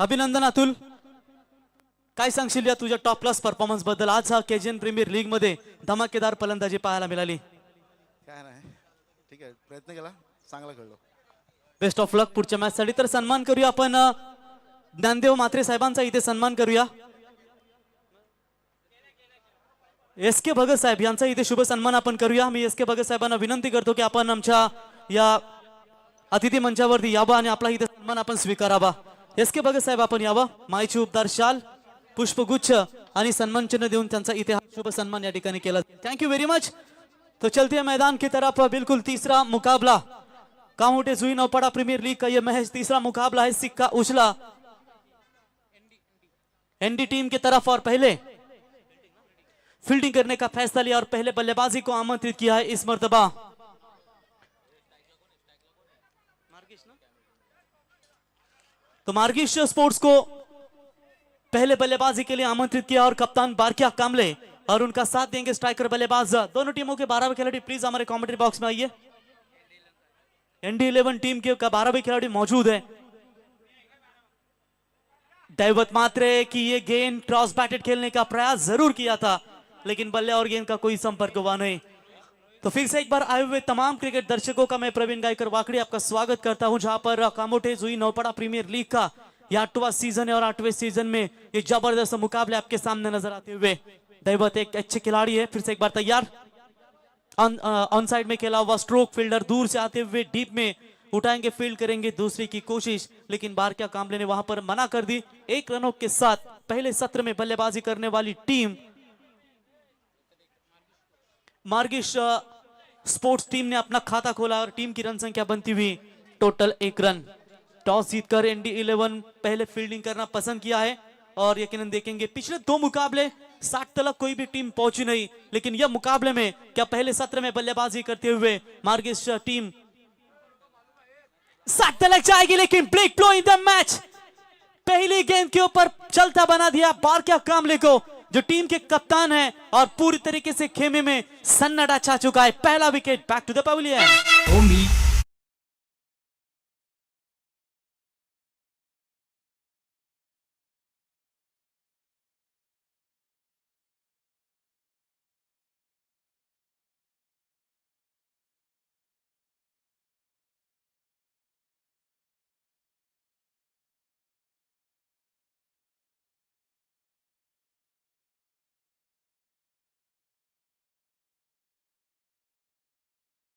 अभिनंदन अतुल, काय सांगशील या तुझ्या टॉप क्लास परफॉर्मन्स बद्दल? आज हा केजीएन प्रीमियर लीग मध्ये धमाकेदार फलंदाजी पाहायला मिळाली. काय नाही, ठीक आहे, प्रयत्न केला, चांगला खेळलो. बेस्ट ऑफ लक पुढच्या मॅच साठी. तर सन्मान करूया आपण ज्ञानदेव म्हात्रे साहेबांचा इथे सन्मान करूया. एस के भगत साहेब यांचा इथे शुभ सन्मान आपण करूया. मी एस के भगत साहेबांना विनंती करतो की आपण आमच्या या अतिथी मंचावरती यावं आणि आपला इथे सन्मान आपण स्वीकारावा. एस के भगत साहेब आपण यावं. मायची उपदार शाल, पुष्पगुच्छ आणि सन्मान चिन्ह देऊन त्यांचा इथे शुभ सन्मान या ठिकाणी केला. Thank you very much. तो चलते हैं मैदान की तरफ. बिल्कुल तीसरा मुकाबला कामोटे जुई नौपाड़ा प्रीमियर लीग का ये महज तीसरा मुकाबला है. सिक्का उछला एनडी टीम की तरफ और पहले फील्डिंग करने का फैसला लिया और पहले बल्लेबाजी को आमंत्रित किया है इस मर्तबा. तो मार्गिश स्पोर्ट्स को पहले बल्लेबाजी के लिए आमंत्रित किया और कप्तान बारकिया कामले और उनका साथ देंगे स्ट्राइकर बल्लेबाज. दोनों टीमों के 12वें खिलाड़ी प्लीज हमारे कमेंट्री बॉक्स में आइए. एनडी 11 टीम के 12वें खिलाड़ी मौजूद है. दैवत मात्रे की ये गेंद क्रॉस बैटेड खेलने का प्रयास जरूर किया था, लेकिन बल्ले और गेंद का कोई संपर्क हुआ नहीं. तो फिर से एक बार आए हुए तमाम क्रिकेट दर्शकों का मैं प्रवीण गायकर वाकड़ी आपका स्वागत करता हूं, जहां पर कामोटे जुई नौपाड़ा प्रीमियर लीग का यह 8वां सीजन है और 8वें सीजन में ये जबरदस्त मुकाबले आपके सामने नजर आते हुए. दैवत एक अच्छे खिलाड़ी है. फिर से एक बार तैयार. ऑन साइड में खेला हुआ स्ट्रोक फील्डर दूर से आते हुए डीप में उठाएंगे, फील्ड करेंगे दूसरी की कोशिश, लेकिन बारकिया कामले ने वहां पर मना कर दी. 1 रनों के साथ पहले सत्र में बल्लेबाजी करने वाली टीम मार्गिश स्पोर्ट्स टीम ने अपना खाता खोला और टीम की रन संख्या बनती हुई टोटल 1 रन. टॉस जीतकर एनडी 11 पहले फील्डिंग करना पसंद किया है और यकीनन देखेंगे पिछले 2 मुकाबले 60 तक कोई भी टीम पहुंची नहीं, लेकिन यह मुकाबले में क्या पहले सत्र में बल्लेबाजी करते हुए मार्गिश टीम 60 तक जाएगी, लेकिन break flow in the match पहली गेंद के ऊपर चलता बना दिया बारकिया कामले को, जो टीम के कप्तान है और पूरी तरीके से खेमे में सन्नाटा छा चुका है. पहला wicket back to the pavilion.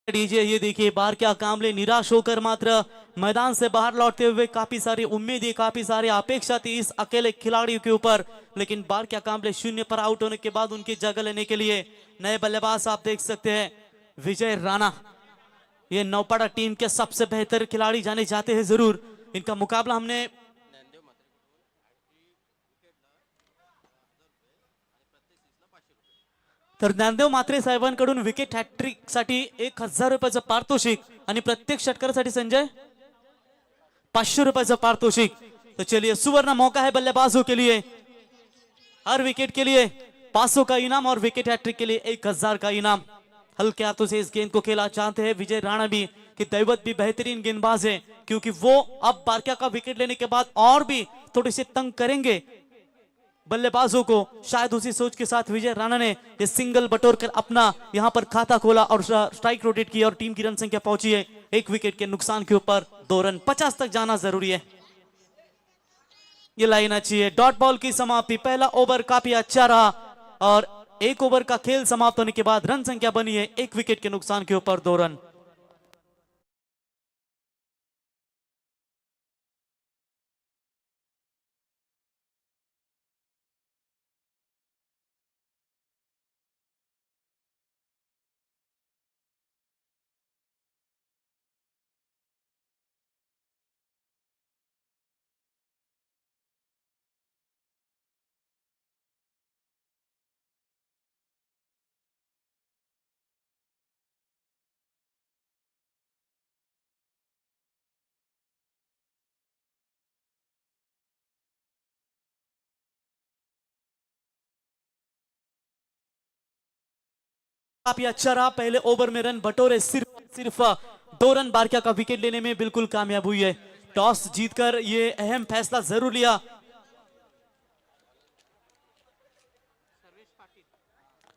DJ ये देखिए बारकिया कामले निराश होकर मात्र मैदान से बाहर लौटते हुए. काफी सारी उम्मीदें, काफी सारी अपेक्षा थी इस अकेले खिलाड़ी के ऊपर, लेकिन बारकिया कामले 0 पर आउट होने के बाद उनकी जगह लेने के लिए नए बल्लेबाज आप देख सकते हैं विजय राणा. ये नौपाड़ा टीम के सबसे बेहतर खिलाड़ी जाने जाते हैं जरूर. इनका मुकाबला हमने तर ज्ञानदेव म्हात्रे साहेबांकडून विकेट हॅट्रिक साठी 1000 रुपयाचं पारितोषिक आणि प्रत्येक षटकारासाठी संजय 500 रुपयाचं पारितोषिक. तो चलिए सुवर्ण मौका है बल्लेबाजों के लिए. हर विकेट के लिए 500 का इनाम और विकेट हैट्रिक के लिए 1000 का इनाम. हल्के हाथों से इस गेंद को खेला चाहते हैं विजय राणा भी कि दैवत भी बेहतरीन गेंदबाज है, क्योंकि वो अब बारकिया का विकेट लेने के बाद और भी थोड़े से तंग करेंगे बल्लेबाजों को. शायद उसी सोच के साथ विजय राणा ने ये सिंगल बटोर कर अपना यहां पर खाता खोला और स्ट्राइक रोटेट किया और टीम की रन संख्या पहुंची है 1 विकेट के नुकसान के ऊपर 2 रन. 50 तक जाना जरूरी है. ये लाइन अच्छी है. डॉट बॉल की समाप्ति. पहला ओवर काफी अच्छा रहा और 1 ओवर का खेल समाप्त होने के बाद रन संख्या बनी है 1 विकेट के नुकसान के ऊपर 2 रन. काफी अच्छा रहा. पहले ओवर में रन बटोरे सिर्फ 2 रन बारकिया का विकेट लेने में बिल्कुल कामयाब हुई है. टॉस जीतकर ये अहम फैसला जरूर लिया।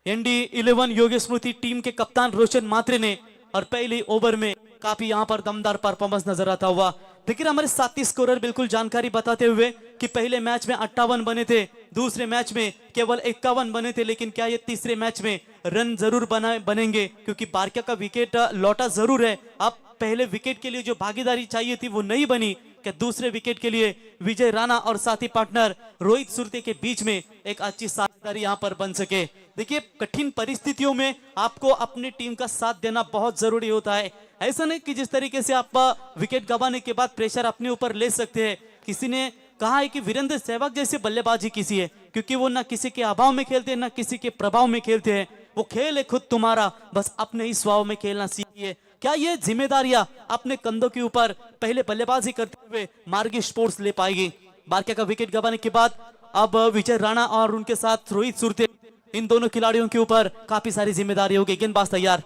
ND11 योगेश स्मृति टीम के कप्तान रोशन मात्रे ने और पहली ओवर में काफी यहाँ पर दमदार परफॉर्मेंस नजर आता हुआ। देखिए हमारे साथी स्कोरर बिल्कुल जानकारी बताते हुए कि पहले मैच में 58 बने थे, दूसरे मैच में केवल 51 बने थे, लेकिन क्या ये तीसरे मैच में रन जरूर बनेंगे क्योंकि बारका का विकेट लौटा जरूर है। अब पहले विकेट के लिए जो भागीदारी चाहिए थी वो नहीं बनी कि दूसरे विकेट के लिए विजय राणा और साथी पार्टनर रोहित सुरते के बीच में एक अच्छी साझेदारी यहाँ पर बन सके। देखिए कठिन परिस्थितियों में आपको अपनी टीम का साथ देना बहुत जरूरी होता है। ऐसा नहीं कि जिस तरीके से आप विकेट गंवाने के बाद प्रेशर अपने ऊपर ले सकते हैं। किसी ने कहा है कि वीरेंद्र सहवाग जैसे बल्लेबाजी किसी है क्योंकि वो ना किसी के अभाव में खेलते हैं ना किसी के प्रभाव में खेलते हैं। वो खेल है खुद तुम्हारा, बस अपने ही स्वभाव में खेलना सीखिए। क्या ये जिम्मेदारियां अपने कंधों के ऊपर पहले बल्लेबाजी करते हुए मार्गी स्पोर्ट्स ले पाएगी? बारका का विकेट गंवाने के बाद अब विजय राणा और उनके साथ रोहित सुरते, इन दोनों खिलाड़ियों के ऊपर काफी सारी जिम्मेदारी होगी। गेंदबाज तैयार,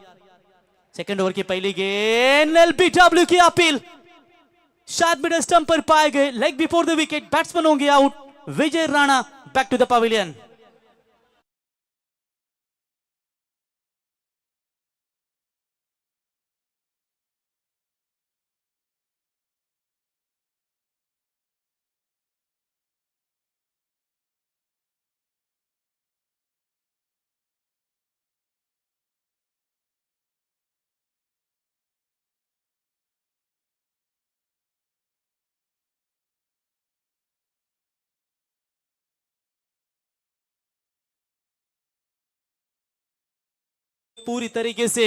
सेकंड ओवर की पहली गेंद, LBW की अपील शायद मिडल स्टंप पर पाए गए, leg before the wicket, batsman होंगे out. Vijay Rana back to the pavilion. पूरी तरीके से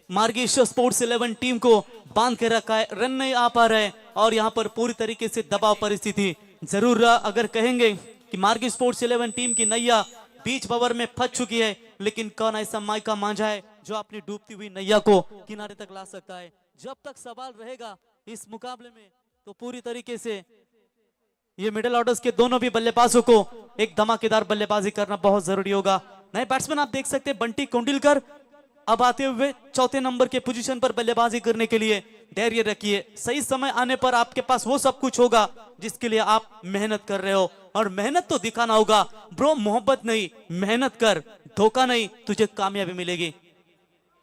मार्गेश स्पोर्ट्स 11 टीम को बांध के रखा है, रन नहीं आ पा रहे और यहां पर पूरी तरीके से दबाव परिस्थिति। जरूर अगर कहेंगे कि मार्गेश स्पोर्ट्स 11 टीम की नैया बीच भंवर में फंस चुकी है, लेकिन कौन ऐसा माइका मांझा है जो अपनी डूबती हुई नैया को किनारे तक ला सकता है? जब तक सवाल रहेगा इस मुकाबले में तो पूरी तरीके से ये मिडिल ऑर्डर्स के दोनों भी बल्लेबाजों को एक धमाकेदार बल्लेबाजी करना बहुत जरूरी होगा। नए बैट्समैन आप देख सकते हैं बंटी कोंडिलकर अब आते हुए चौथे नंबर के पोजीशन पर बल्लेबाजी करने के लिए। धैर्य रखिए, सही समय आने पर आपके पास वो सब कुछ होगा जिसके लिए आप मेहनत कर रहे हो, और मेहनत तो दिखाना होगा ब्रो, मोहब्बत नहीं, मेहनत कर, धोखा नहीं, तुझे कामयाबी मिलेगी।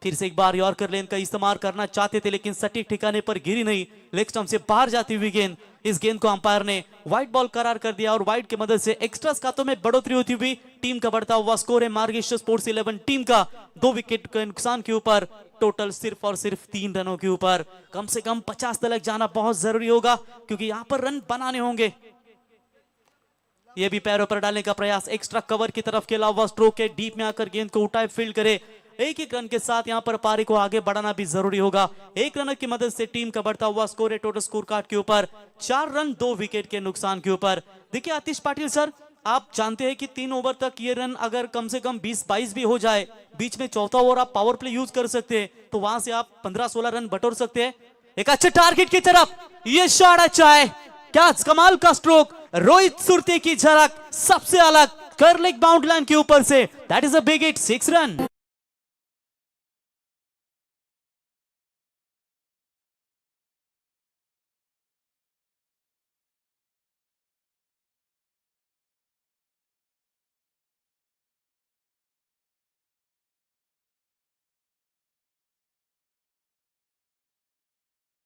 फिर से एक बार यॉर्कर लेन का इस्तेमाल करना चाहते थे लेकिन सटीक ठिकाने पर गिरी नहीं, लेग स्टंप से बाहर जाती हुई गेंद। इस गेंद को अंपायर ने व्हाइट बॉल करार कर दिया और व्हाइट की मदद से एक्स्ट्रा खातों में बढ़ोतरी होती हुई टीम का बढ़ता हुआ स्कोर है मार्गेश स्पोर्ट्स 11 टीम का 2 विकेट के नुकसान के ऊपर, टोटल सिर्फ और सिर्फ 3 रनों के ऊपर। कम से कम 50 तक जाना बहुत जरूरी होगा क्योंकि यहां पर रन बनाने होंगे। ये भी पैरों पर डालने का प्रयास, एक्स्ट्रा कवर की तरफ खेला हुआ स्ट्रोक है, डीप में आकर गेंद को उठाए फील्ड करे। एक एक रन के साथ यहां पर पारी को आगे बढ़ाना भी जरूरी होगा। एक रन की मदद से टीम का बढ़ता हुआ स्कोर है टोटल स्कोर कार्ड के ऊपर 4 रन 2 विकेट के नुकसान के ऊपर। देखिए आतिश पाटिल सर, आप जानते हैं कि 3 ओवर तक ये रन अगर कम से कम 20-22 भी हो जाए, बीच में चौथा ओवर आप पावर प्ले यूज कर सकते हैं तो वहां से आप 15-16 रन बटोर सकते हैं। एक अच्छे टारगेट की तरफ ये शॉट अच्छा है, क्या कमाल का स्ट्रोक, रोहित सुरते की झलक सबसे अलग, कर लेग बाउंड लाइन के ऊपर से, that is a big hit, 6 run.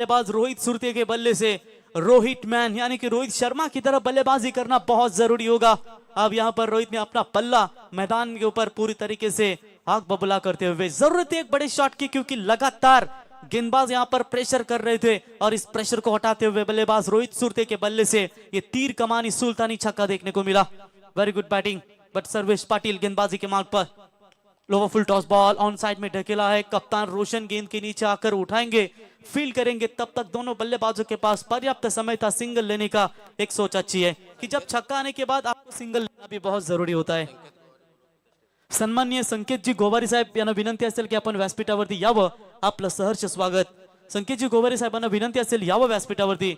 बल्लेबाज रोहित सुरते के बल्ले से रोहित मैन यानी कि रोहित शर्मा की तरफ बल्लेबाजी करना बहुत जरूरी होगा। अब यहां पर रोहित ने अपना पल्ला मैदान के ऊपर पूरी तरीके से आग बबूला करते हुए, जरूरत है एक बड़े शॉट की क्योंकि लगातार गेंदबाज यहां पर प्रेशर कर रहे थे और इस प्रेशर को हटाते हुए बल्लेबाज रोहित सुरते के बल्ले से ये तीर कमानी सुल्तानी छक्का देखने को मिला। Very good batting, but Sarvesh Patil गेंदबाजी के मार्ग पर, lower full toss ball on side में ढकेला है, कप्तान रोशन गेंद के नीचे आकर उठाएंगे, फील्ड करेंगे, तब तक दोनों बल्लेबाजों के पास पर्याप्त समय था सिंगल लेने का। एक सोच अच्छी है कि जब छक्का आने के बाद आपको सिंगल लेना भी बहुत जरुरी होता आहे। सन्माननीय संकेतजी गोवारी साहेब यांना विनंती असेल की आपण व्यासपीठावरती यावं, आपलं सहर्ष स्वागत। संकेतजी गोवारी साहेबांना विनंती असेल यावं व्यासपीठावरती,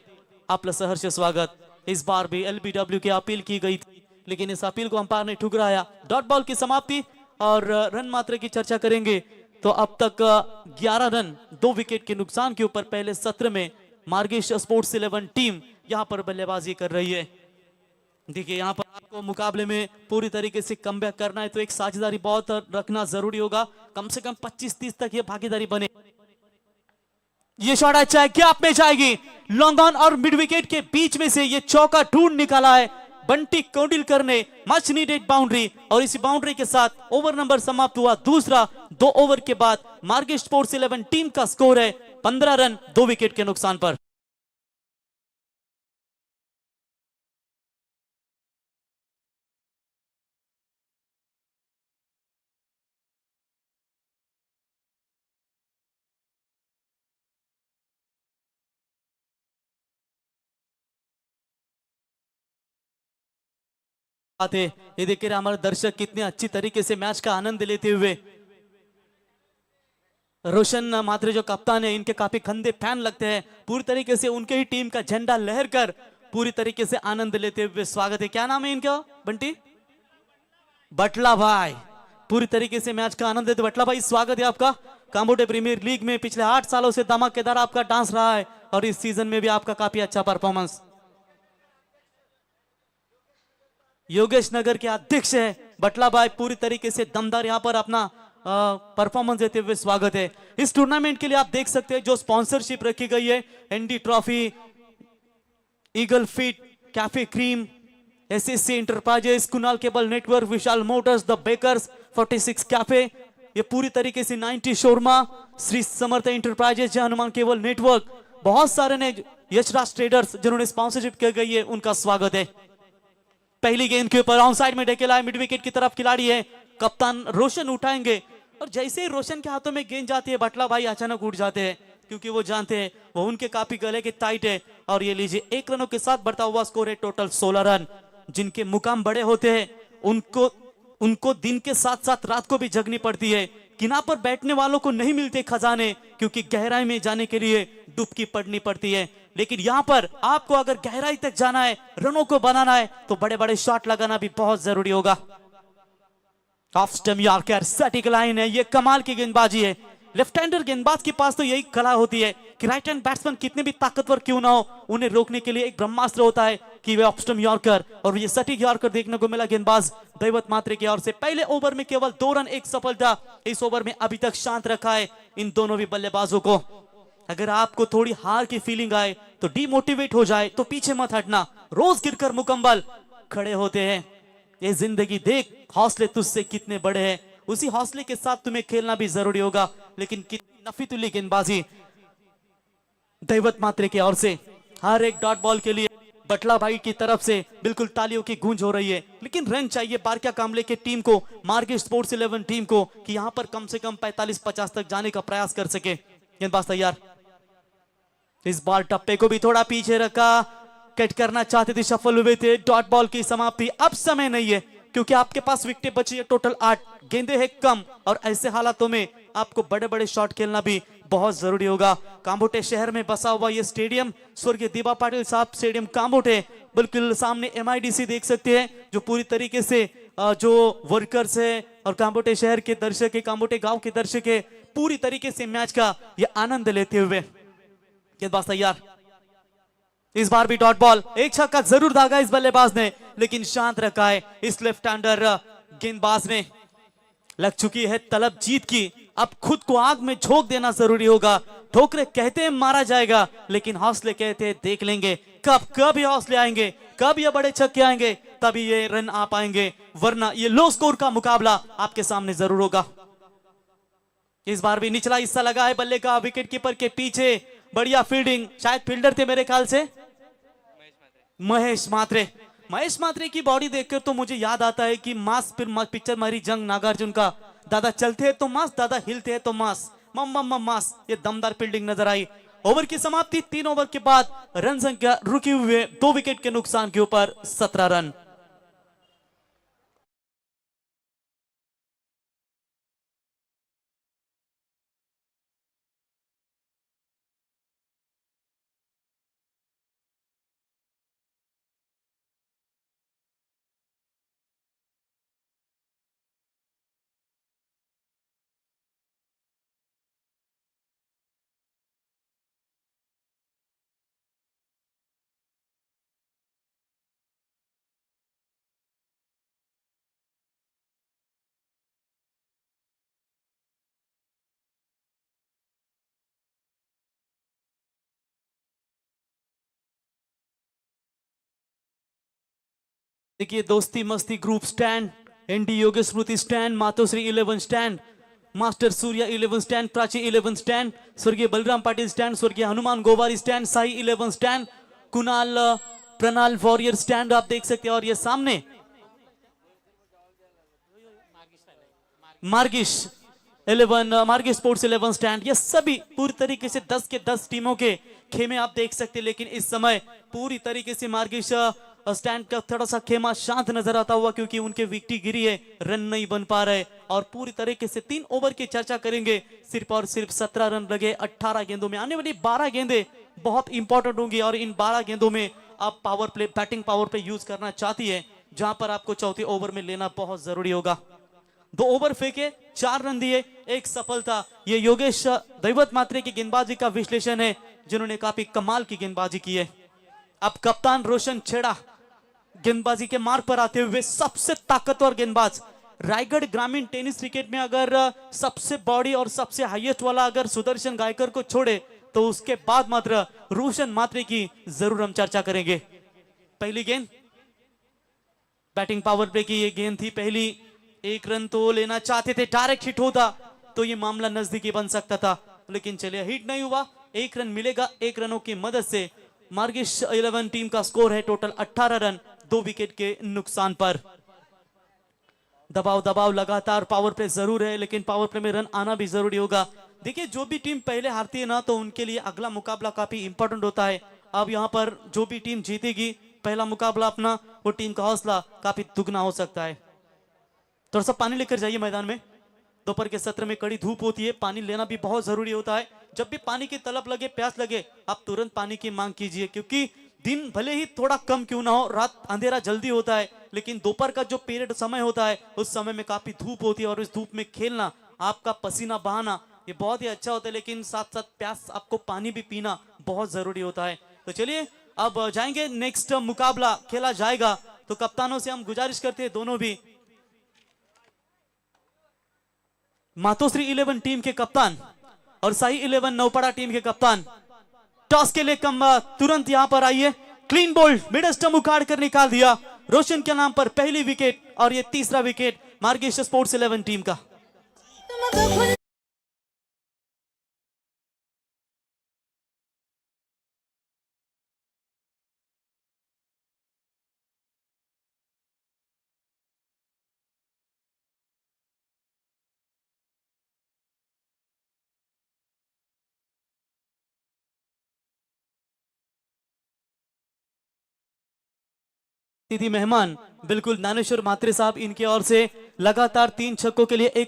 आपलं सहर्ष स्वागत। इस बार भी LBW की अपील की गई थी लेकिन इस अपील को अंपायर ने ठुकराया। डॉट बॉल की समाप्ति और रन मात्रा की चर्चा करेंगे तो अब तक 11 रन 2 विकेट के नुकसान के ऊपर पहले सत्र में मार्गेश स्पोर्ट्स 11 टीम यहाँ पर बल्लेबाजी कर रही है। देखिए यहाँ पर आपको मुकाबले में पूरी तरीके से कमबैक करना है तो एक साझेदारी बहुत रखना जरूरी होगा, कम से कम 25-30 तक ये भागीदारी बने। ये शॉट अच्छा है, गैप में जाएगी, लॉन्ग ऑन और मिड विकेट के बीच में से ये चौका ढूंढ निकाला है बंटी कोडिलकर ने, मच नीडेड बाउंड्री, और इसी बाउंड्री के साथ ओवर नंबर समाप्त हुआ दूसरा। 2 ओवर के बाद मार्गेश स्पोर्ट्स 11 टीम का स्कोर है 15 रन 2 विकेट के नुकसान पर। आते ये देखिए हमारे दर्शक कितने अच्छी तरीके से मैच का आनंद लेते हुए, रोशन मात्रे जो कप्तान है इनके काफी खंदे फैन लगते हैं, पूरी तरीके से उनके ही टीम का झंडा लहर कर पूरी तरीके से आनंद लेते हुए स्वागत है। क्या नाम है इनका बंटी? बटला भाई पूरी तरीके से मैच का आनंद लेते। बटला भाई स्वागत है आपका। कांबोटे प्रीमियर लीग में पिछले 8 सालों से धमाकेदार आपका डांस रहा है और इस सीजन में भी आपका काफी अच्छा परफॉर्मेंस। योगेश नगर के अध्यक्ष है बटला भाई, पूरी तरीके से दमदार यहाँ पर अपना परफॉर्मेंस देते हुए स्वागत है। इस टूर्नामेंट के लिए आप देख सकते हैं जो स्पॉन्सरशिप रखी गई है, ND trophy, eagle feet, cafe cream, SSC enterprises, Kunal cable network, Vishal motors, the bakers, 46 cafe, ये पूरी तरीके से 90 शोरमा, श्री समर्थ इंटरप्राइजेस, जय हनुमान केबल नेटवर्क, बहुत सारे ने, यशराज ट्रेडर्स जिन्होंने स्पॉन्सरशिप की गई है उनका स्वागत है। पहली गेंद के ऊपर ऑन साइड में ढकेला है, मिड विकेट की तरफ खिलाड़ी है, कप्तान रोशन उठाएंगे और जैसे ही रोशन के हाथों में गेंद जाती है बटला भाई अचानक उठ जाते हैं क्योंकि वो जानते हैं वो उनके काफी गले के टाइट है। और ये लीजिए 1 रनों के साथ बढ़ता हुआ स्कोर है टोटल 16 रन। जिनके मुकाम बड़े होते हैं उनको दिन के साथ साथ रात को भी जगनी पड़ती है। किनारे पर बैठने वालों को नहीं मिलते खजाने क्योंकि गहराई में जाने के लिए डुबकी पड़नी पड़ती है, लेकिन यहां पर आपको अगर गहराई तक जाना है, रनों को बनाना है तो बड़े बड़े शॉट लगाना भी बहुत जरूरी होगा। ऑफ स्टंप यॉर्कर सटीक लाइन है, ये कमाल की गेंदबाजी है। लेफ्ट हैंडर गेंदबाज के पास तो यही कला होती है कि राइट हैंड बैट्समैन कितने भी ताकतवर क्यों ना हो, उन्हें रोकने के लिए एक ब्रह्मास्त्र होता है कि वे ऑफ स्टंप यॉर्कर, और ये सटीक यॉर्कर देखने को मिला गेंदबाज दैवत मात्रे की ओर से। पहले ओवर में केवल 2 रन, 1 सफलता। इस ओवर में अभी तक शांत रखा है इन दोनों भी बल्लेबाजों को। अगर आपको थोड़ी हार की फीलिंग आए तो डिमोटिवेट हो जाए तो पीछे मत हटना, रोज गिरकर मुकम्मल खड़े होते हैं। ये जिंदगी देख हौसले तुझसे कितने बड़े हैं, उसी हौसले के साथ तुम्हें खेलना भी जरूरी होगा। लेकिन कितनी नफीतुल्ली गेंदबाजी दैवत मात्रे की ओर से। हर एक डॉट बॉल के लिए बटला भाई की तरफ से बिल्कुल तालियों की गूंज हो रही है, लेकिन रन चाहिए बारका कामले के टीम को, मार्गेश स्पोर्ट्स 11 टीम को, कि यहां पर कम से कम 45-50 तक जाने का प्रयास कर सके। गेंदबाज तैयार, इस बार टप्पे को भी थोड़ा पीछे रखा, कट करना चाहते थे, सफल हुए थे। डॉट बॉल की समाप्ति, अब समय नहीं है क्योंकि आपके पास विकेट बची है टोटल 8, गेंदे है कम, और ऐसे हालातों में आपको बड़े बड़े शॉट खेलना भी बहुत जरूरी होगा। कांबोटे शहर में बसा हुआ ये स्टेडियम स्वर्गीय दीपा पाटिल साहब स्टेडियम कांबोटे, बिल्कुल सामने MIDC देख सकते हैं जो पूरी तरीके से जो वर्कर्स है और कांबोटे शहर के दर्शक है, कांबोटे गांव के दर्शक है, पूरी तरीके से मैच का ये आनंद लेते हुए। गेंदबाज तैयार, इस बार भी डॉट बॉल, एक छक्का जरूर दागा इस बल्लेबाज ने लेकिन शांत रखा है इस लेफ्ट हैंडर गेंदबाज ने। लग चुकी है तलब जीत की, अब खुद को आग में झोंक देना जरूरी होगा। ठोकरे कहते हैं मारा जाएगा, लेकिन हौसले कहते हैं देख लेंगे। कब ये हौसले आएंगे, कब ये बड़े छक्के आएंगे, तभी ये रन आ पाएंगे, वरना ये लो स्कोर का मुकाबला आपके सामने जरूर होगा। इस बार भी निचला हिस्सा लगा है बल्ले का, विकेट कीपर के पीछे, बढ़िया फील्डिंग, शायद फील्डर थे मेरे ख्याल से महेश मात्रे की बॉडी देखकर तो मुझे याद आता है कि मास पिक्चर मारी जंग नागार्जुन का, दादा चलते हैं तो मास, दादा हिलते हैं तो मास, मम मास, ये दमदार फील्डिंग नजर आई। ओवर की समाप्ति, 3 ओवर के बाद रन संख्या रुके हुए 2 विकेट के नुकसान के ऊपर 17 रन। देखिए दोस्ती मस्ती group stand, ND Yogesh Smriti stand, Matoshri 11 stand, master Surya 11 stand, Prachi 11 stand, स्वर्गीय बलराम पाटिल स्टैंड, स्वर्गीय Hanuman Gowari stand, Sai 11 stand, Kunal Pranal warrior stand आप देख सकते हैं। और ये सामने मार्गिश 11 मार्गिश स्पोर्ट्स 11 स्टैंड, ये सभी पूरी तरीके से 10 के 10 टीमों के खेमे आप देख सकते हैं। लेकिन इस समय पूरी तरीके से मार्गिश स्टैंड का थोड़ा सा खेमा शांत नजर आता हुआ, क्योंकि उनके विकेट गिरी है, रन नहीं बन पा रहे। और पूरी तरीके से 3 ओवर की चर्चा करेंगे। सिर्फ और सिर्फ 17 रन लगे 18 गेंदों में। आने वाली 12 गेंदें बहुत इंपॉर्टेंट होंगी और इन 12 गेंदों में आप power play, batting power play use करना चाहती है, जहां पर आपको चौथे ओवर में लेना बहुत जरूरी होगा। 2 ओवर फेंके, 4 रन दिए, 1 सफलता। ये योगेश दैवत मात्रे की गेंदबाजी का विश्लेषण है, जिन्होंने काफी कमाल की गेंदबाजी की है। अब कप्तान रोशन छेड़ा गेंदबाजी के मार्ग पर आते हुए सबसे ताकतवर गेंदबाज। रायगढ़ ग्रामीण टेनिस क्रिकेट में अगर सबसे बॉडी और सबसे हाईएस्ट वाला अगर सुदर्शन गायकर को छोड़े, तो उसके बाद मात्र रोशन मात्रे की जरूर हम चर्चा करेंगे। पहली गेंद बैटिंग पावर प्ले की ये गेंद थी पहली। 1 रन तो लेना चाहते थे, डायरेक्ट हिट होता तो ये मामला नजदीकी बन सकता था, लेकिन चलिए हिट नहीं हुआ। 1 रन मिलेगा 1 रनों की मदद से। मार्गिश 11 टीम का स्कोर है टोटल 18 रन 2 विकेट के नुकसान पर। दबाव लगातार पावर प्ले जरूर है, लेकिन पावर प्ले में रन आना भी जरूरी होगा। देखिए जो भी टीम पहले हारती है ना, तो उनके लिए अगला मुकाबला काफी इंपॉर्टेंट होता है। अब यहाँ पर जो भी टीम जीतेगी पहला मुकाबला अपना, वो टीम का हौसला काफी दुगना हो सकता है। थोड़ा सा पानी लेकर जाइए मैदान में। दोपहर के सत्र में कड़ी धूप होती है, पानी लेना भी बहुत जरूरी होता है। जब भी पानी की तलब लगे, प्यास लगे, आप तुरंत पानी की मांग कीजिए, क्योंकि दिन भले ही थोड़ा कम क्यों ना हो, रात अंधेरा जल्दी होता है, लेकिन दोपहर का जो पीरियड समय होता है, उस समय में काफी धूप होती है और इस धूप में खेलना, आपका पसीना बहाना, ये बहुत ही अच्छा होता है। लेकिन साथ साथ प्यास, आपको पानी भी पीना बहुत जरूरी होता है। तो चलिए अब जाएंगे, नेक्स्ट मुकाबला खेला जाएगा। तो कप्तानों से हम गुजारिश करते हैं, दोनों भी मातोश्री 11 टीम के कप्तान और साई 11 नौपड़ा टीम के कप्तान, टॉस के लिए कम तुरंत यहां पर आइए। क्लीन बोल्ड मिड स्टंप उखाड़ कर निकाल दिया। रोशन के नाम पर पहली विकेट और ये तीसरा विकेट मार्गिश स्पोर्ट्स 11 टीम का। अतिथि मेहमान बिल्कुल ज्ञानेश्वर मात्रे साहब, इनकी ओर से लगातार 3 छक्कों के लिए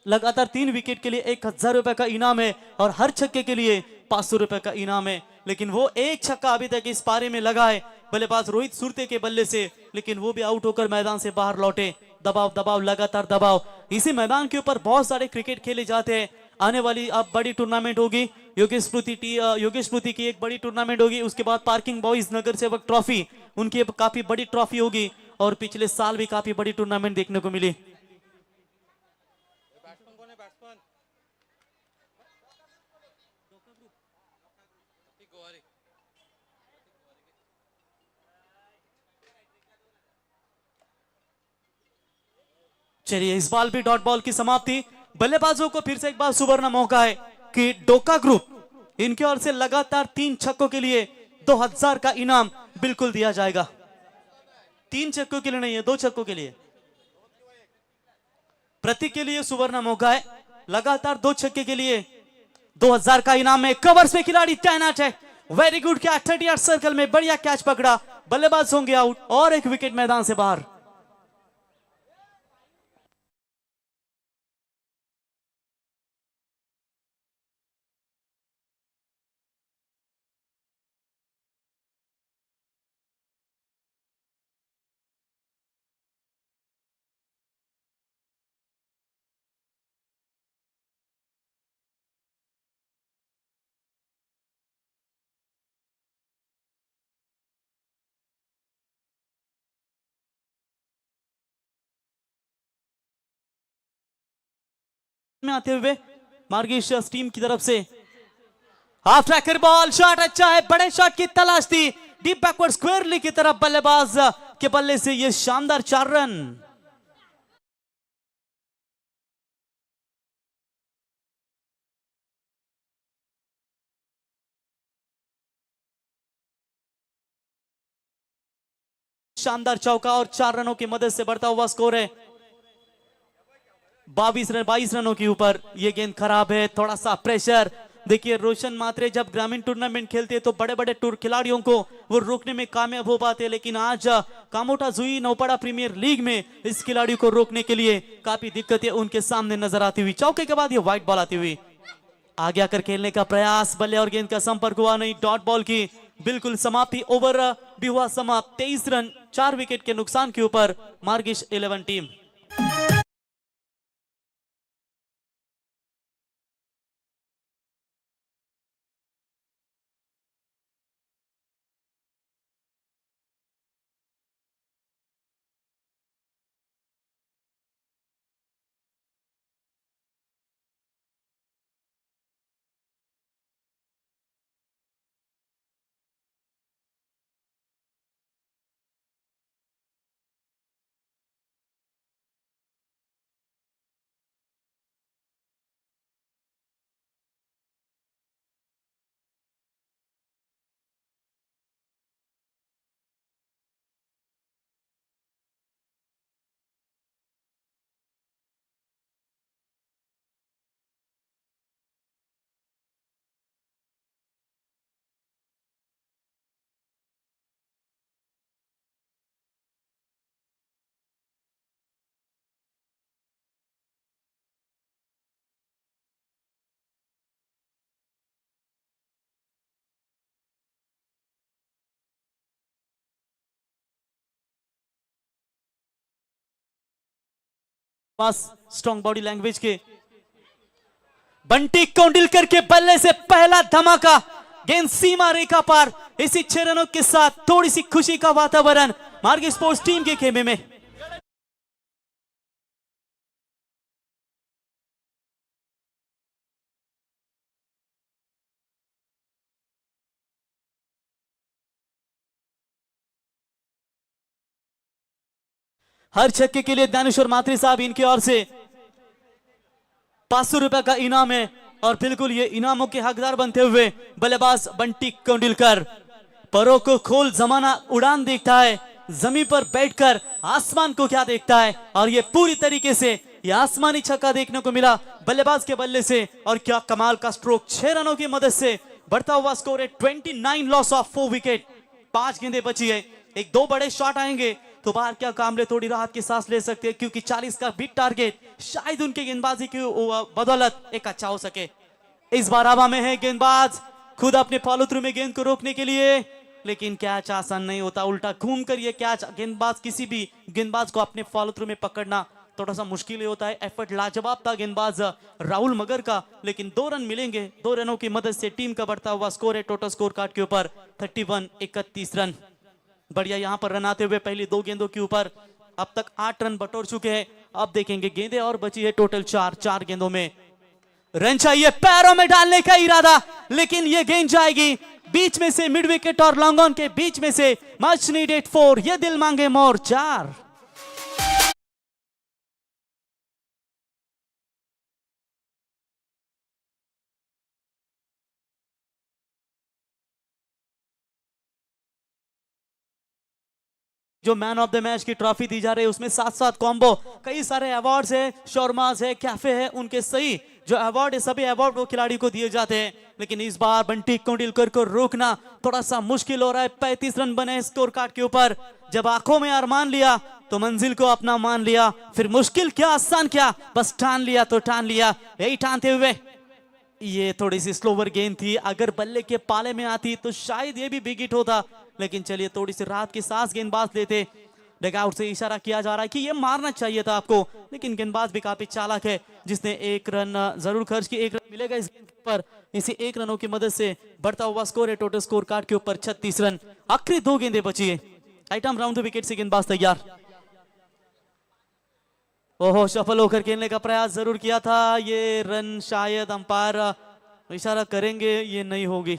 लगातार 3 विकेट के लिए 1000 रुपए का इनाम है और हर छक्के के लिए 500 रुपए का इनाम है। लेकिन वो एक छक्का अभी तक इस पारी में लगा है बल्लेबाज रोहित सुरते के बल्ले से, लेकिन वो भी आउट होकर मैदान से बाहर लौटे। दबाव लगातार दबाव। इसी मैदान के ऊपर बहुत सारे क्रिकेट खेले जाते हैं। आने वाली अब बड़ी टूर्नामेंट होगी, योगेश स्मृति की एक बड़ी टूर्नामेंट होगी। उसके बाद पार्किंग बॉयज नगर सेवक ट्रॉफी, उनकी काफी बड़ी ट्रॉफी होगी। और पिछले साल भी काफी बड़ी टूर्नामेंट देखने को मिली। चलिए इस बाल भी डॉट बॉल की समाप्ति। बल्लेबाजों को फिर से एक बार सुवर्ण मौका है कि डोका ग्रुप, इनकी ओर से लगातार 3 छक्कों के लिए 2000 का इनाम बिल्कुल दिया जाएगा। 3 छक्कों के लिए नहीं है, 2 छक्कों के लिए। प्रतीक के लिए सुवर्ण मौका है, लगातार 2 छक्के के लिए 2000 का इनाम है। कवर्स में खिलाड़ी तैनात है। वेरी गुड कैच, 38 सर्कल में बढ़िया कैच पकड़ा। बल्लेबाज होंगे आउट और एक विकेट मैदान से बाहर। में आते हुए मार्गिश टीम की तरफ से हाफ ट्रैकर बॉल, शॉट अच्छा है, बड़े शॉट की तलाश थी। डीप बैकवर्ड स्क्वायरली की तरफ बल्लेबाज के बल्ले से ये शानदार 4 रन। शानदार चौका और 4 रनों की मदद से बढ़ता हुआ स्कोर है 22 रनों के ऊपर। ये गेंद खराब है, थोड़ा सा प्रेशर। देखिए रोशन मात्रे जब ग्रामीण टूर्नामेंट खेलते हैं तो बड़े बड़े टूर खिलाड़ियों को वो रोकने में कामयाब हो पाते हैं, लेकिन आज कामोटा जुई नौपाड़ा प्रीमियर लीग में इस खिलाड़ी को रोकने के लिए काफी दिक्कतें उनके सामने नजर आती हुई। चौके के बाद ये व्हाइट बॉल आती हुई, आगे आकर खेलने का प्रयास, बल्ले और गेंद का संपर्क हुआ नहीं, डॉट बॉल की बिल्कुल समाप्ति। ओवर भी हुआ समाप्त, 23 रन 4 विकेट के नुकसान के ऊपर मार्गिश 11 टीम। पास स्ट्रॉन्ग बॉडी लैंग्वेज के बंटी कोंडिलकर के बल्ले से पहला धमाका, गेंद सीमा रेखा पार। इसी 6 रनों के साथ थोड़ी सी खुशी का वातावरण मार्ग स्पोर्ट्स टीम के खेमे में। हर छक्के के लिए दानेश्वर मात्री साहब इनकी ओर से 500 रुपए का इनाम है और बिल्कुल ये इनामों के हकदार बनते हुए बल्लेबाज बंटी कोंडिलकर। परों को खोल जमाना उड़ान देखता है, जमीन पर बैठकर आसमान को क्या देखता है, और ये पूरी तरीके से ये आसमानी छक्का देखने को मिला बल्लेबाज के बल्ले से। और क्या कमाल का स्ट्रोक, 6 रनों की मदद से बढ़ता हुआ स्कोर है 29, लॉस ऑफ 4 विकेट। 5 गेंदें बची है, एक 2 बड़े शॉट आएंगे तो बाहर क्या कामले थोड़ी राहत की सांस ले सकते हैं, क्योंकि 40 का बिग टारगेट शायद उनके गेंदबाजी की बदौलत एक अच्छा हो सके। इस बार हवा में है गेंदबाज, खुद अपने फॉलो थ्रू में गेंद को रोकने के लिए, लेकिन कैच आसान नहीं होता, उल्टा घूम कर ये कैच गेंदबाज, किसी भी गेंदबाज को अपने फॉलो थ्रू में पकड़ना थोड़ा सा मुश्किल होता है। एफर्ट लाजवाब था गेंदबाज राहुल मगर का, लेकिन 2 रन मिलेंगे। 2 रनों की मदद से टीम का बढ़ता हुआ स्कोर है टोटल स्कोर कार्ड के ऊपर 31 रन। बढ़िया यहाँ पर रन आते हुए पहली 2 गेंदों के ऊपर अब तक 8 रन बटोर चुके हैं। अब देखेंगे गेंदें और बची है टोटल 4 गेंदों में रन चाहिए, पैरों में डालने का इरादा, लेकिन ये गेंद जाएगी बीच में से, मिड विकेट और लॉन्ग ऑन के बीच में से। मच नीडेड 4, ये दिल मांगे मोर 4। जो मैन ऑफ द मैच की ट्रॉफी दी जा रही है उसमें साथ साथ कॉम्बो कई सारे अवार्ड्स है, शोरमाज है, कैफे है, उनके सही जो अवार्ड है सभी अवार्ड वो खिलाड़ी को दिए जाते हैं। लेकिन इस बार बंटी कोंडिलकर को रोकना थोड़ा सा मुश्किल हो रहा है। 35 रन बने स्कोर कार्ड के ऊपर। जब आंखों में अरमान लिया तो मंजिल को अपना मान लिया, फिर मुश्किल क्या आसान क्या, बस ठान लिया तो ठान लिया। यही ठानते हुए ये थोड़ी सी स्लोवर गेंद थी, अगर बल्ले के पाले में आती तो शायद ये भी बिग हिट होता, लेकिन चलिए थोड़ी सी राहत की सांस गेंदबाज लेते। डगआउट से इशारा किया जा रहा है कि ये मारना चाहिए था आपको, लेकिन गेंदबाज भी काफी चालाक है जिसने 1 रन जरूर खर्च की। 1 रन मिलेगा इस गेंद पर। इसी 1 रनों की मदद से बढ़ता हुआ स्कोर है टोटल स्कोर कार्ड के ऊपर 36 रन। आखिरी 2 गेंदें बची है। आइटम राउंड द विकेट से गेंदबाज तैयार। ओहो, सफल होकर खेलने का प्रयास जरूर किया था। ये रन शायद अंपायर इशारा करेंगे ये नहीं होगी।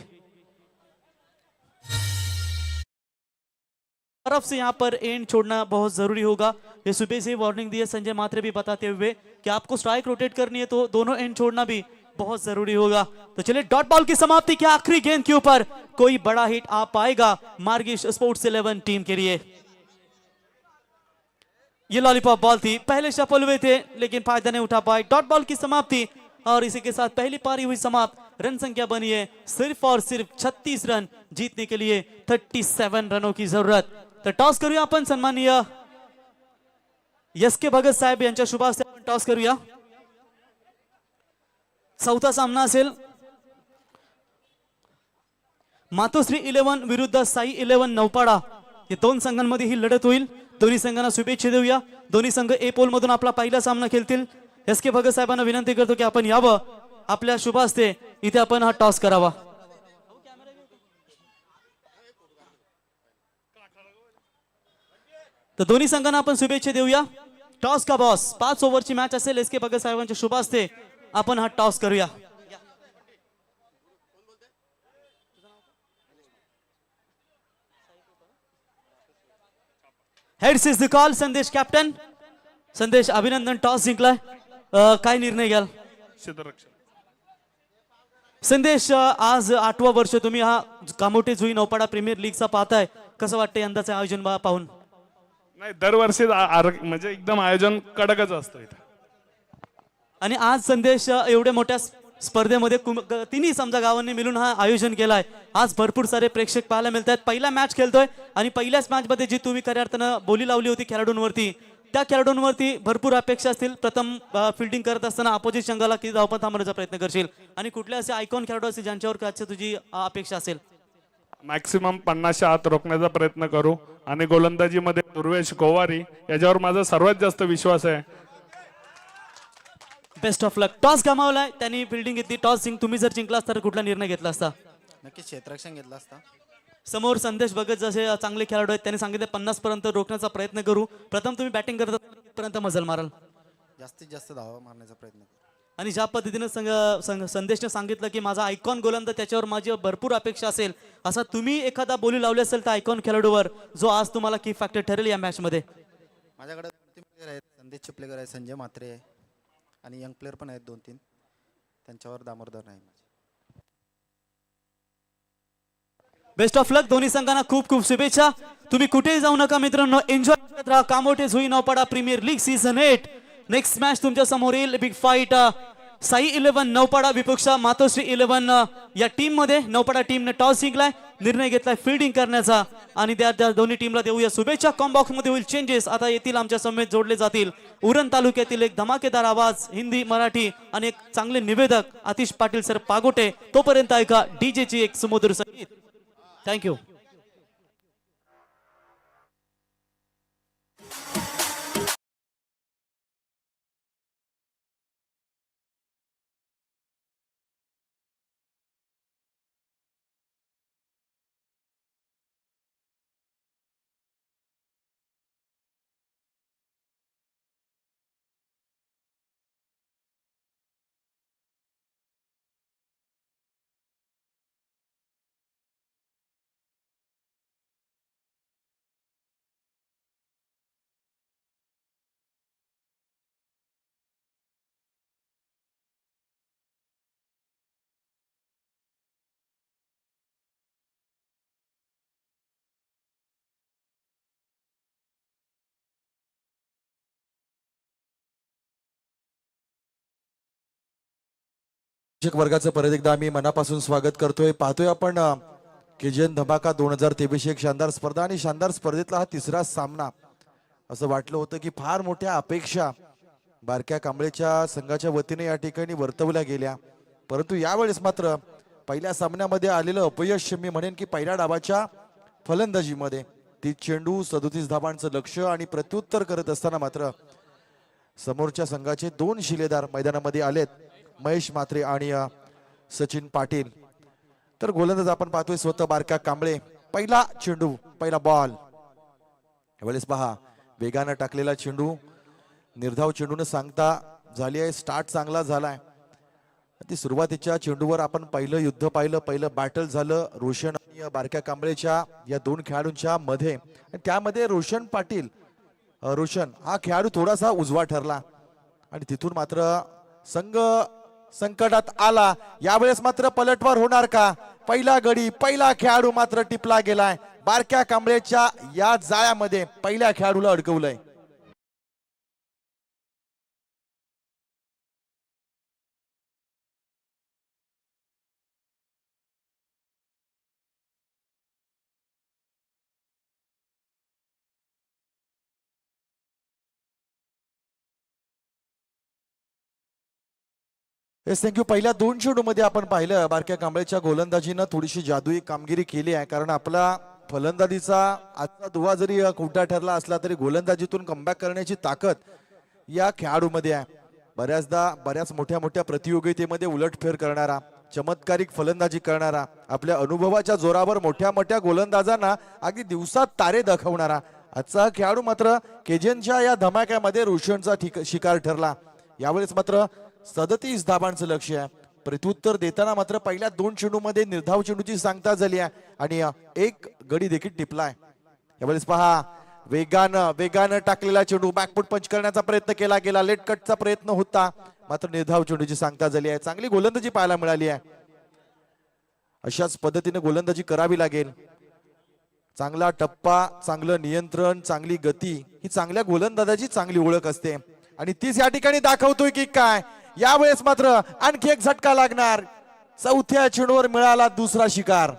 तरफ से यहाँ पर एंड छोड़ना बहुत जरूरी होगा। ये सुबह से वार्निंग दी है संजय मात्रे भी बताते हुए कि आपको स्ट्राइक रोटेट करनी है तो दोनों एंड छोड़ना भी बहुत जरूरी होगा। तो चलिए डॉट बॉल की समाप्ति के आखिरी गेंद के ऊपर कोई बड़ा हिट आ पाएगा मार्गिश स्पोर्ट्स 11 टीम के लिए। ये लॉलीपॉप बॉल थी, पहले सफल हुए थे लेकिन फायदा नहीं उठा पाए। डॉट बॉल की समाप्ति और इसी के साथ पहली पारी हुई समाप्त। रन संख्या बनी है सिर्फ और सिर्फ 36 रन, जीतने के लिए 37 रनों की जरूरत। तर टॉस करूया आपण सन्माननीय एस.के. भगत साहेब यांच्या शुभ हस्ते आपण टॉस करूया। चौथा सामना असेल मातोश्री 11 विरुद्ध साई 11 नौपाडा। या दोन संघांमध्ये ही लढत होईल। दोन्ही संघांना शुभेच्छा देऊया। दोन्ही संघ ए पोल मधून आपला पहिला सामना खेळतील। एस.के. भगत साहेबांना विनंती करतो की आपण यावं, आपल्या शुभ हस्ते इथे आपण हा टॉस करावा। तर दोन्ही संघांना आपण शुभेच्छा देऊया। टॉस का बॉस 5 ओव्हरची मॅच असेल। एस.के. भगत साहेबांच्या शुभ हस्ते आपण हा टॉस करूया। Heads is the call. संदेश कॅप्टन, संदेश अभिनंदन, टॉस जिंकलाय, काय निर्णय घ्याल? संदेश आज 8वं वर्ष तुम्ही हा कामोठे जुई नौपाडा प्रीमियर लीगचा पाहताय, कसं वाटतं यंदाचं आयोजन पाहून? नाही, दरवर्षी म्हणजे एकदम आयोजन कडकच असतं इथे। आणि आज संदेश एवढ्या मोठ्या स्पर्धेमध्ये तिन्ही समजा गावांनी मिळून हा आयोजन केलाय। आज भरपूर सारे प्रेक्षक पाहायला मिळतात। पहिला मॅच खेळतोय आणि पहिल्याच मॅच मध्ये जी तुम्ही खऱ्या अर्थानं बोली लावली होती खेळाडूंवरती, त्या खेळाडूंवरती भरपूर अपेक्षा असतील। प्रथम फिल्डिंग करत असताना अपोजिट संघाला किती धावपळ थांबवण्याचा प्रयत्न करशील आणि कुठले असे आयकॉन खेळाडू असतील ज्यांच्यावर आजची तुझी अपेक्षा असेल? मॅक्सिमम 50च्या आत रोखण्याचा प्रयत्न करू आणि गोलंदाजीमध्ये दुर्वेश गोवारी याच्यावर माझा सर्वात जास्त विश्वास आहे। Best of luck. टॉस गमावलाय, त्यांनी फिल्डिंग घेतली, टॉस जिंक तुम्ही जर जिंकला तर कुठला निर्णय घेतला असता? नक्कीच क्षेत्ररक्षण घेतला असता। समोर संदेश भगत जसे चांगले खेळाडू आहेत, त्यांनी सांगितले 50 पर्यंत रोखण्याचा प्रयत्न करू। प्रथम तुम्ही बॅटिंग करत पर्यंत मजल माराल, जास्तीत जास्त धावा मारण्याचा प्रयत्न करू। आणि ज्या पद्धतीने संदेशने सांगितलं की माझा आयकॉन गोलंदाज त्याच्यावर माझी भरपूर अपेक्षा असेल, असा तुम्ही एखादा बोली लावली असेल तर आयकॉन खेळाडूवर जो आज तुम्हाला की फॅक्टर ठरेल या मॅच मध्ये? माझ्याकडे 2-3 प्लेयर आहेत, संदेश चिपलेकर आहे, संजय म्हात्रे आहे आणि यंग प्लेयर पण आहेत 2-3, त्यांच्यावर दामोदर नाही। Best of luck. दोन्ही संघांना खूप खूप शुभेच्छा। तुम्ही कुठेही जाऊ नका मित्रांनो, एन्जॉय करत राहा Kamothe Jui Naupada premier league season 8। Next match तुमच्या समोर येईल, बिग फाईट साई 11 नौपाडा विपक्षा मातोश्री 11 या टीम मध्ये। नौपाडा टीमने टॉस जिंकलाय, निर्णय घेतलाय फिल्डिंग करण्याचा आणि त्या दोन्ही टीमला देऊया शुभेच्छा। कॉम्बॉक्स मध्ये होईल चेंजेस, आता येतील आमच्या समेत जोडले जातील उरण तालुक्यातील एक धमाकेदार आवाज, हिंदी मराठी आणि एक चांगले निवेदक आतिश पाटील सर पागोटे। तोपर्यंत ऐका डीजे ची एक सुमधुर संगीत। थँक्यू। शिक्षक वर्गाचं परत एकदा आम्ही मनापासून स्वागत करतोय। पाहतोय आपण केजन धमाका 2023 एक शानदार स्पर्धा आणि शानदार स्पर्धेतला हा तिसरा सामना। असं वाटलं होतं की फार मोठ्या अपेक्षा बारक्या कांबळेच्या संघाच्या वतीने या ठिकाणी वर्तवल्या गेल्या, परंतु यावेळेस मात्र पहिल्या सामन्यामध्ये आलेलं अपयश मी म्हणेन की पहिल्या डावाच्या फलंदाजीमध्ये 30 चेंडू 37 धावांचं लक्ष्य आणि प्रत्युत्तर करत असताना मात्र समोरच्या संघाचे 2 शिलेदार मैदानामध्ये आलेत, महेश म्हात्रे आणि सचिन पाटील। तर गोलंदाज आपण पाहतोय स्वतः बारक्या कांबळे। पहिला चेंडू, पहिला बॉल, यावेळेस पहा वेगाने टाकलेला चेंडू, निर्धाव चेंडूने सांगता झाली आहे, स्टार्ट चांगला झालाय। ती सुरुवातीच्या चेंडूवर आपण पहिलं युद्ध पाहिलं, पहिलं बॅटल झालं रोशन आणि या बारक्या कांबळेच्या या दोन खेळाडूंच्या मध्ये आणि त्यामध्ये रोशन पाटील रोशन हा खेळाडू थोडासा उजवा ठरला आणि तिथून मात्र संघ संकटात आला. यावेळेस मात्र पलटवार होणार का? पहिला गडी पहिला खेळाडू मात्र टिपला गेलाय. बारक्या कांबळेच्या या जाळ्यामध्ये पहिल्या खेळाडूला अडकवलंय. Yes thank you. पहिल्या दोन चेंडूमध्ये आपण पाहिलं बारक्या कांबळेच्या गोलंदाजीनं थोडीशी जादुई कामगिरी केली आहे. कारण आपला फलंदाजीचा आजचा दुवा जरी खोटा ठरला असला तरी गोलंदाजीतून कमबॅक करण्याची ताकद या खेळाडूमध्ये आहे. बऱ्याच मोठ्या प्रतियोगितेमध्ये उलटफेर करणारा, चमत्कारिक फलंदाजी करणारा, आपल्या अनुभवाच्या जोरावर मोठ्या गोलंदाजांना अगदी दिवसात तारे दाखवणारा आजचा खेळाडू मात्र केजनच्या या धमाक्यामध्ये रोशनचा शिकार ठरला. यावेळेस मात्र 37 धाबांचं लक्ष आहे. प्रत्युत्तर देताना मात्र पहिल्या दोन चेंडूमध्ये निर्धाव चेंडूची सांगता झाली आहे आणि एक गडी देखील टिपलाय. यावेळेस पहा वेगानं टाकलेला चेंडू बॅकफुट पंच करण्याचा प्रयत्न केला गेला. लेट कटचा प्रयत्न होता मात्र निर्धाव चेंडूची सांगता झाली आहे. चांगली गोलंदाजी पाहायला मिळाली आहे. अशाच पद्धतीने गोलंदाजी करावी लागेल. चांगला टप्पा, चांगलं नियंत्रण, चांगली गती ही चांगल्या गोलंदाजाची चांगली ओळख असते आणि तीच या ठिकाणी दाखवतोय की काय. यावेळेस मात्र आणखी एक झटका लागणार. चौथ्या चेंडूवर मिळाला दुसरा शिकार.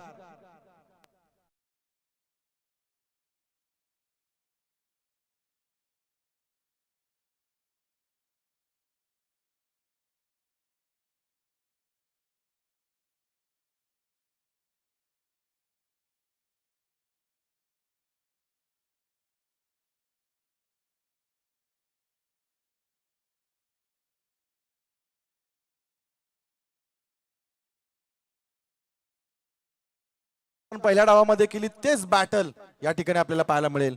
पहिल्या डावामध्ये केली तेच बॅटल या ठिकाणी आपल्याला पाहायला मिळेल.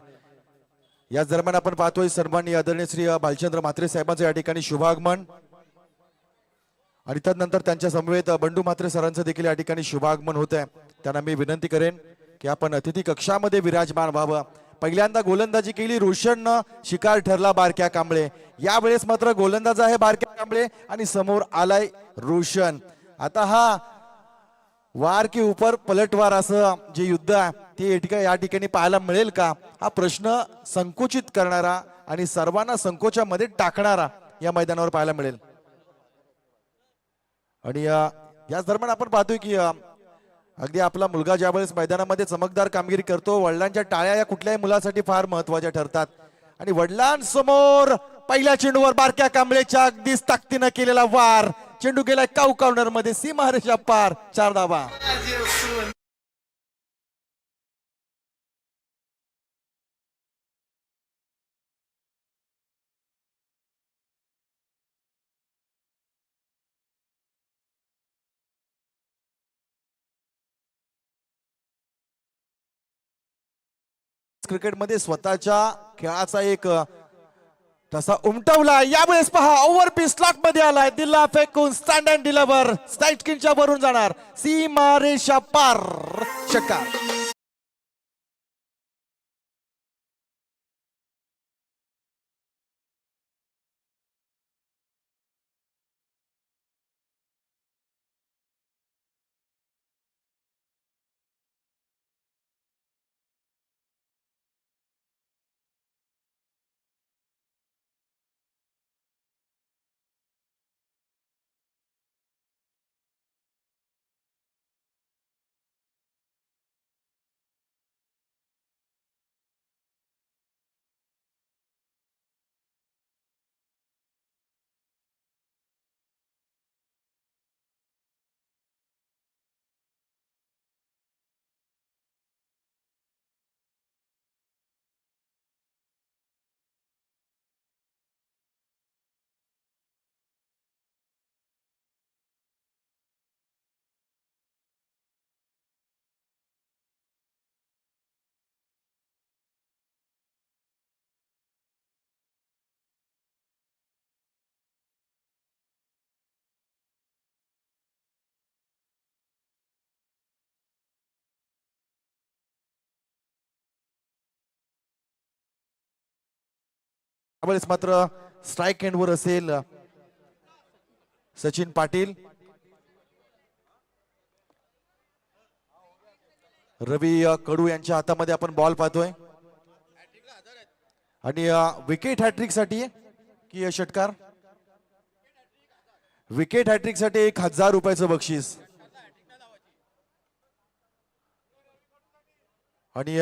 याच दरम्यान आपण पाहतोय सन्माननीय आदरणीय श्री भालचंद्र म्हात्रे साहेबांचं या ठिकाणी शुभागमन आणि त्यानंतर त्यांच्या समवेत बंडू म्हात्रे सरांचं देखील या ठिकाणी शुभागमन होत आहे. त्यांना मी विनंती करेन की आपण अतिथी कक्षामध्ये विराजमान व्हावं. पहिल्यांदा गोलंदाजी केली रोशननं, शिकार ठरला बारक्या कांबळे. यावेळेस मात्र गोलंदाज आहे बारक्या कांबळे आणि समोर आलाय रोशन. आता हा वार की ऊपर पलटवार असं जे युद्ध आहे ते या ठिकाणी पाहायला मिळेल का? हा प्रश्न संकुचित करणारा आणि सर्वांना संकोचामध्ये टाकणारा या मैदानावर पाहायला मिळेल. आणि याच दरम्यान आपण पाहतोय की अगदी आपला मुलगा ज्यावेळेस मैदानामध्ये चमकदार कामगिरी करतो, वडिलांच्या टाळ्या या कुठल्याही मुलासाठी फार महत्वाच्या ठरतात आणि वडिलांसमोर पहिल्या चेंडूवर बारक्या कांबळेच्या अगदीच ताकदीनं केलेला वार. चेंडू गेलाय काऊ कॉर्नर मध्ये, सीमारेषा पार, 4 धावा. क्रिकेटमध्ये स्वतःच्या खेळाचा एक तसा उमटवला. यावेळेस पहा ओव्हर पी स्लॉट मध्ये आलाय, दिला फेकून स्टँड अँड डिलिव्हर स्ट्राईक वरून जाणार, सीमारेषा पार, षटकार. त्यावेळेस मात्र स्ट्राईक एंडवर असेल सचिन पाटील. रवी कडू यांच्या हातामध्ये आपण बॉल पाहतोय आणि विकेट हॅट्रिक साठी की षटकार. विकेट हॅट्रिक साठी 1000 रुपयाचं बक्षीस आणि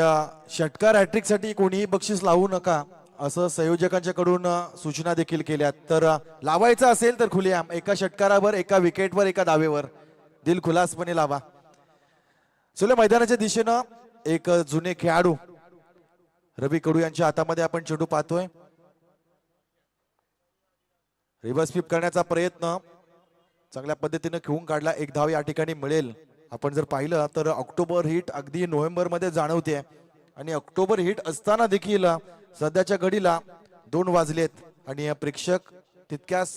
षटकार हॅट्रिक साठी कोणीही बक्षीस लावू नका असं संयोजकांच्या कडून सूचना देखील केल्यात. तर लावायचं असेल तर खुलेआम एका षटकारावर, एका विकेटवर, एका दावेवर दिलखुलासपणे लावा. चलो मैदानाच्या दिशेनं एक जुने खेळाडू रवी कडू यांच्या हातामध्ये आपण चेंडू पाहतोय. रिव्हर्स स्वीप करण्याचा प्रयत्न चांगल्या पद्धतीने खेळून काढला. एक धाव या ठिकाणी मिळेल. आपण जर पाहिलं तर ऑक्टोबर हिट अगदी नोव्हेंबर मध्ये जाणवते आणि ऑक्टोबर हिट असताना देखील सध्याच्या घडीला 2 वाजलेत आणि प्रेक्षक तितक्याच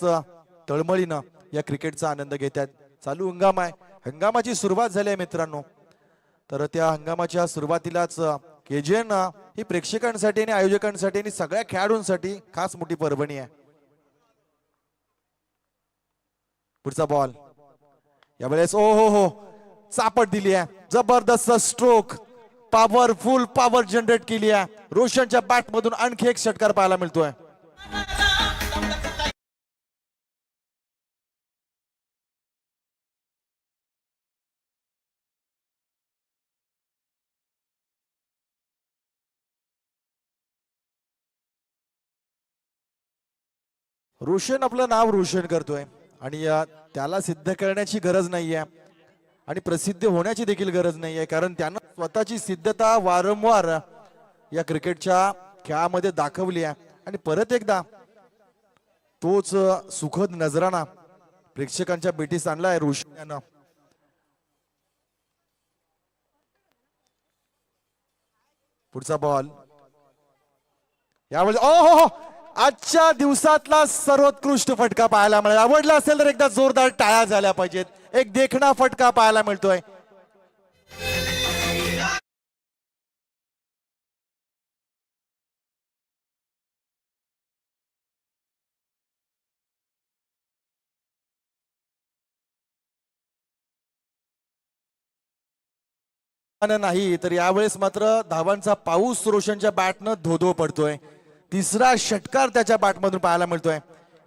तळमळीनं या क्रिकेटचा आनंद घेत आहेत. चालू हंगाम आहे. हंगामाची सुरुवात झाली आहे मित्रांनो. तर त्या हंगामाच्या सुरुवातीलाच केजीएन ही प्रेक्षकांसाठी आणि आयोजकांसाठी आणि सगळ्या खेळाडूंसाठी खास मोठी पर्वणी आहे. पुढचा बॉल यावेळेस ओ हो चापट दिली आहे. जबरदस्त स्ट्रोक, पॉवरफुल पॉवर जनरेट केली आहे. रोशनच्या बॅट मधून आणखी एक षटकार पाहायला मिळतोय. रोशन आपलं नाव रोशन करतोय आणि त्याला सिद्ध करण्याची गरज नाहीये आणि प्रसिद्ध होण्याची देखील गरज नाहीये, कारण त्यानं स्वतःची सिद्धता वारंवार या क्रिकेटच्या खेळामध्ये दाखवली आहे आणि परत एकदा तोच सुखद नजराणा प्रेक्षकांच्या भेटीस आणलाय रोशन यानं. पुढचा बॉल यावेळी ओ हो आजच्या दिवसातला सर्वोत्कृष्ट फटका पाहायला मिळाला. आवडला असेल तर एकदा जोरदार टाळ्या झाल्या पाहिजेत. एक देखणा फटका पाहायला मिळतोय. नाही तर यावेळेस मात्र धावांचा पाऊस रोशनच्या बॅटनं धोधो पडतोय. तिसरा षटकार त्याच्या बॅटमधून पाहायला मिळतोय.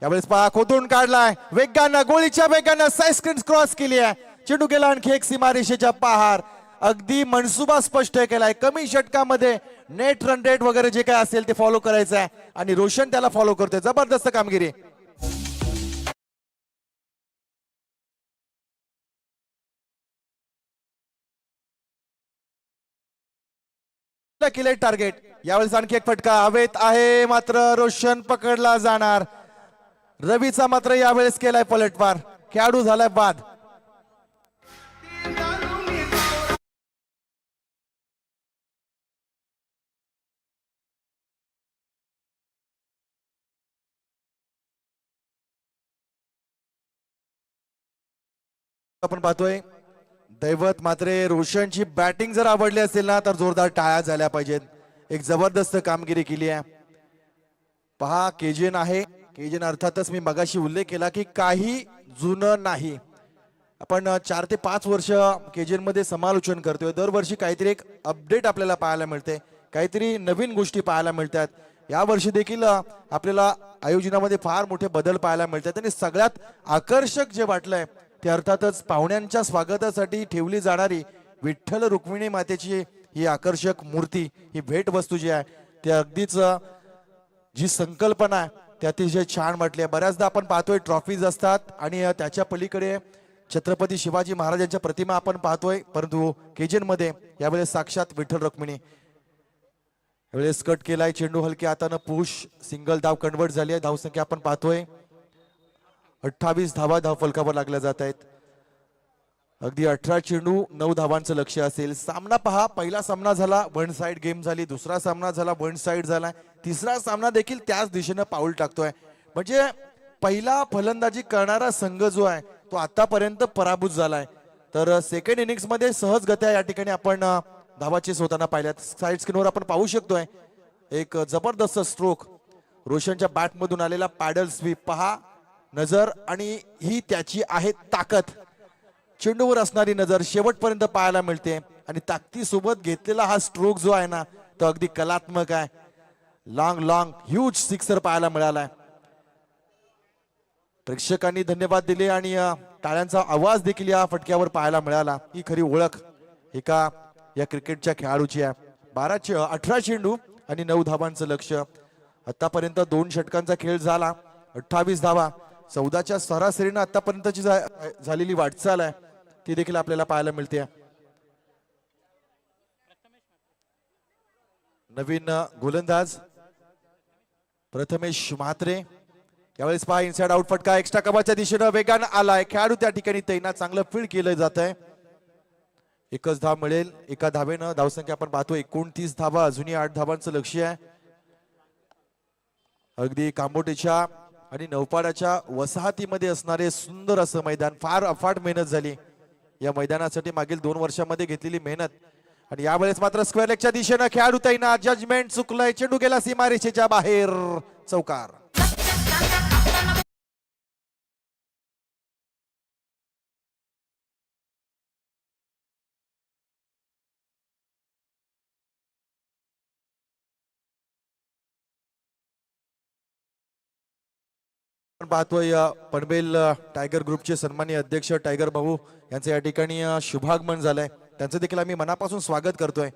यावेळेस पहा खोदून काढलाय वेगानं, गोळीच्या वेगानं साईड स्क्रीन क्रॉस केली आहे. चेंडू गेला आणखी एक सीमारेषेच्या पार. अगदी मनसुबा स्पष्ट केलाय. कमी षटकामध्ये नेट रन रेट वगैरे जे काय असेल ते फॉलो करायचं आहे आणि रोशन त्याला फॉलो करतोय. जबरदस्त कामगिरी. केले टार्गेट. यावेळेस आणखी एक फटका हवेत आहे मात्र रोशन पकडला जाणार. रवीचा मात्र यावेळेस केलाय पलटवार. खेळाडू झालाय बाद. आपण पाहतोय दैवत मात्र रोशनची बॅटिंग जर आवडली असेल ना तर जोरदार टाळ्या झाल्या पाहिजेत. एक जबरदस्त कामगिरी केली आहे. पहा केजीएन आहे. केजीएन अर्थातच मी मगाशी उल्लेख केला की काही जुनं नाही. आपण 4 ते 5 वर्ष केजीएन मध्ये समालोचन करतोय. दरवर्षी काहीतरी एक अपडेट आपल्याला पाहायला मिळते, काहीतरी नवीन गोष्टी पाहायला मिळतात. या वर्षी देखील आपल्याला आयोजनामध्ये फार मोठे बदल पाहायला मिळतात आणि सगळ्यात आकर्षक जे वाटलंय ते अर्थातच पाहुण्यांच्या स्वागतासाठी ठेवली जाणारी विठ्ठल रुक्मिणी मातेची ही आकर्षक मूर्ती, ही भेट वस्तू जी आहे ते अगदीच जी संकल्पना आहे ते अतिशय छान वाटली आहे. बऱ्याचदा आपण पाहतोय ट्रॉफीज असतात आणि त्याच्या पलीकडे छत्रपती शिवाजी महाराजांच्या प्रतिमा आपण पाहतोय, परंतु केजीएन मध्ये यावेळेस साक्षात विठ्ठल रुक्मिणी. यावेळेस कट केलाय चेंडू हलक्या हातानं पुश. सिंगल धाव कन्वर्ट झाली आहे. धावसंख्या आपण पाहतोय 28 धावा धावफलकावर लागल्या जात आहेत. अगदी 18 चेंडू 9 धावांचं लक्ष असेल. सामना पहा, पहिला सामना झाला वन साइड गेम झाली, दुसरा सामना झाला वन साइड झाला, तिसरा सामना देखील त्याच दिशेनं पाऊल टाकतोय. म्हणजे पहिला फलंदाजी करणारा संघ जो आहे तो आतापर्यंत पराभूत झालाय. तर सेकंड इनिंग्स मध्ये सहजगत्या या ठिकाणी आपण धावा चेस होताना पाहिल्यात. साईड स्क्रीनवर आपण पाहू शकतोय एक जबरदस्त स्ट्रोक रोशनच्या बॅट मधून आलेला पॅडल स्वीप पहा, नजर आणि ही त्याची आहे ताकद. चेंडूवर असणारी नजर शेवटपर्यंत पाहायला मिळते आणि ताकदीसोबत घेतलेला हा स्ट्रोक जो आहे ना तो अगदी कलात्मक आहे. लॉंग ह्यूज सिक्सर पाहायला मिळालाय. प्रेक्षकांनी धन्यवाद दिले आणि टाळ्यांचा आवाज देखील या फटक्यावर पाहायला मिळाला. ही खरी ओळख एका या क्रिकेटच्या खेळाडूची आहे. 18 चेंडू आणि 9 धावांचं लक्ष. आतापर्यंत 2 षटकांचा खेळ झाला, 28 धावा. 14च्या सरासरीनं आतापर्यंतची झालेली वाटचाल आहे ती देखील आपल्याला पाहायला मिळते. नवीन गोलंदाज प्रथमेश म्हात्रे. यावेळेस पहा इनसाइड आउट फटका एक्स्ट्रा कव्हरच्या दिशेनं वेगानं आलाय. खेळाडू त्या ठिकाणी तैनात, चांगलं फील्ड केलं जात आहे. एकच धाव मिळेल. एका धावेनं धावसंख्या आपण पाहतो 29 धावा. अजूनही 8 धावांचं लक्ष आहे. अगदी कांबोटेच्या आणि नौपाड्याच्या वसाहतीमध्ये असणारे सुंदर असं मैदान. फार अफाट मेहनत झाली या मैदानासाठी मागील 2 वर्षांमध्ये घेतलेली मेहनत. आणि यावेळेस मात्र स्क्वेअर लेगच्या दिशेनं खेळाडू तैनात. जजमेंट चुकलंय, चेंडू गेला सीमारेषेच्या बाहेर. चौकार. पाहतोय पनवेल टायगर ग्रुपचे सन्माननीय अध्यक्ष टायगर भाऊ यांचं या ठिकाणी शुभागमन झालंय. त्यांचं देखील आम्ही मनापासून स्वागत करतोय.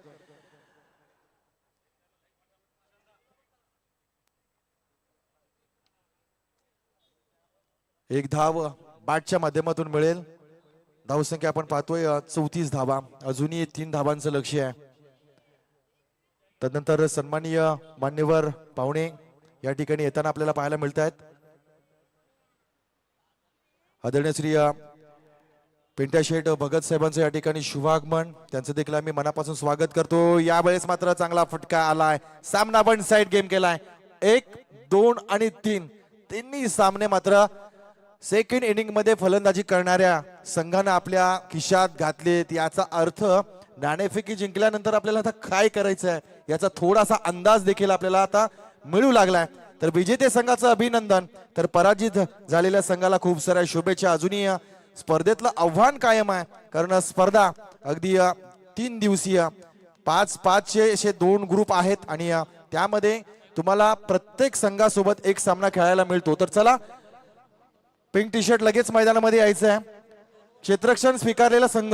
एक धाव बॅटच्या माध्यमातून मिळेल. धावसंख्या आपण पाहतोय 34 धावा. अजूनही 3 धावांचं लक्ष आहे. तदनंतर सन्माननीय मान्यवर पाहुणे या ठिकाणी येताना आपल्याला पाहायला मिळत आहेत. आदरणीय श्री पिंट्या शेठ भगत साहेबांचं या ठिकाणी शुभागमन. त्यांचं देखील आम्ही मनापासून स्वागत करतो. यावेळेस मात्र चांगला फटका आलाय. सामना वन साइड गेम केलाय. 1, 2 आणि 3 तिन्ही सामने मात्र सेकंड इनिंग मध्ये फलंदाजी करणाऱ्या संघानं आपल्या खिशात घातलेत. याचा अर्थ नाणेफेकी जिंकल्यानंतर आपल्याला आता काय करायचं आहे याचा थोडासा अंदाज देखील आपल्याला आता मिळू लागलाय. तर विजेते संघाचं अभिनंदन, तर पराजित झालेल्या संघाला खूप साऱ्या शुभेच्छा. अजूनही स्पर्धेतलं आव्हान कायम आहे, कारण स्पर्धा अगदी 3 दिवसीय 5-5चे असे 2 ग्रुप आहेत आणि त्यामध्ये तुम्हाला प्रत्येक संघासोबत एक सामना खेळायला मिळतो. तर चला, पिंक टी शर्ट लगेच मैदानामध्ये यायचं आहे. क्षेत्ररक्षण स्वीकारलेला संघ